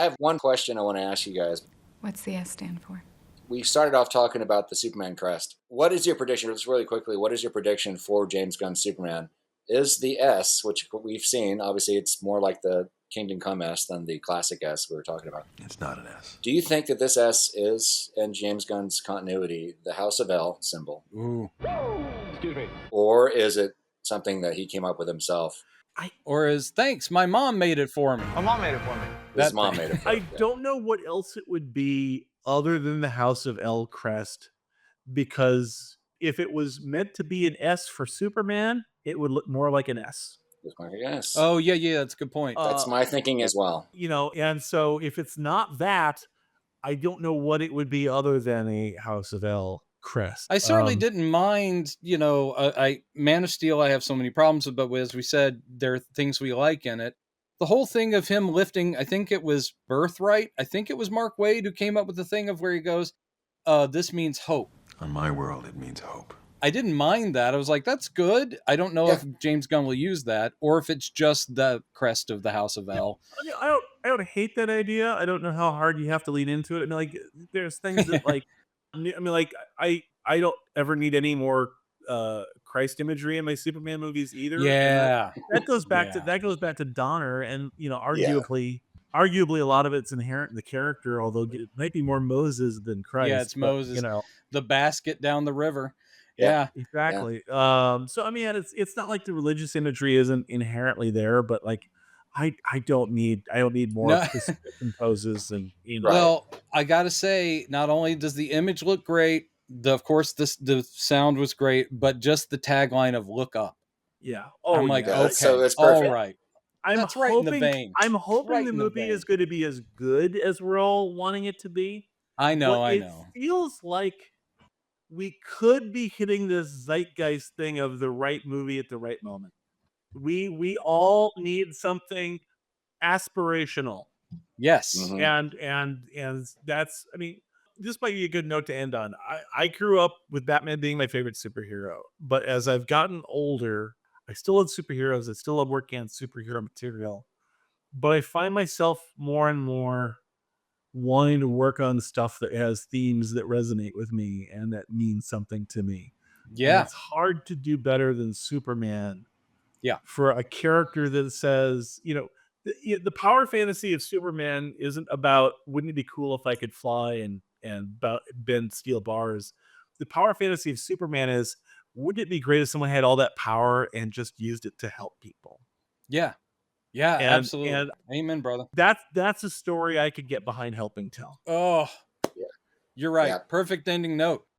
I have one question I want to ask you guys. What's the S stand for? We started off talking about the Superman crest. What is your prediction, just really quickly, what is your prediction for James Gunn's Superman? Is the S, which we've seen, obviously it's more like the Kingdom Come S than the classic S we were talking about. It's not an S. Do you think that this S is, in James Gunn's continuity, the House of L symbol? Ooh. Excuse me. Or is it something that he came up with himself? Or is, thanks, my mom made it for me. My mom made it for me. His mom made it for I him, yeah. don't know what else it would be other than the House of L crest, because if it was meant to be an S for Superman, it would look more like an S. Yes. Oh, yeah, that's a good point. That's my thinking as well. You know, and so if it's not that, I don't know what it would be other than a House of L crest. I certainly didn't mind, I Man of Steel I have so many problems with, but as we said, there are things we like in it. The whole thing of him lifting, I think it was Birthright. I think it was Mark Waid who came up with the thing of where he goes, this means hope. On my world, it means hope. I didn't mind that. I was like, that's good. I don't know if James Gunn will use that or if it's just the crest of the House of L. I don't hate that idea. I don't know how hard you have to lean into it. I mean, like, there's things that like, I mean, like, I don't ever need any more Christ imagery in my Superman movies either. Yeah, that goes back to Donner, and arguably a lot of it's inherent in the character, although it might be more Moses than Christ. Yeah, it's Moses. The basket down the river. Yeah, exactly. Yeah. So I mean, it's not like the religious imagery isn't inherently there, but like, I don't need more poses and Well, I gotta say, not only does the image look great, of course the sound was great, but just the tagline of "Look Up." Yeah. I'm like, okay, so that's perfect. All right. That's right in the vein. I'm hoping the movie is going to be as good as we're all wanting it to be. I know. It feels like we could be hitting this zeitgeist thing of the right movie at the right moment. We all need something aspirational. Yes. Mm-hmm. And that's, I mean, this might be a good note to end on. I grew up with Batman being my favorite superhero, but as I've gotten older, I still love superheroes. I still love working on superhero material, but I find myself more and more wanting to work on stuff that has themes that resonate with me and that mean something to me. Yeah. And it's hard to do better than Superman. Yeah. For a character that says, the power fantasy of Superman isn't about, wouldn't it be cool if I could fly and bend steel bars? The power fantasy of Superman is, wouldn't it be great if someone had all that power and just used it to help people? Yeah. Yeah, absolutely. And amen, brother. That's a story I could get behind helping tell. Oh, yeah. You're right. Yeah. Perfect ending note.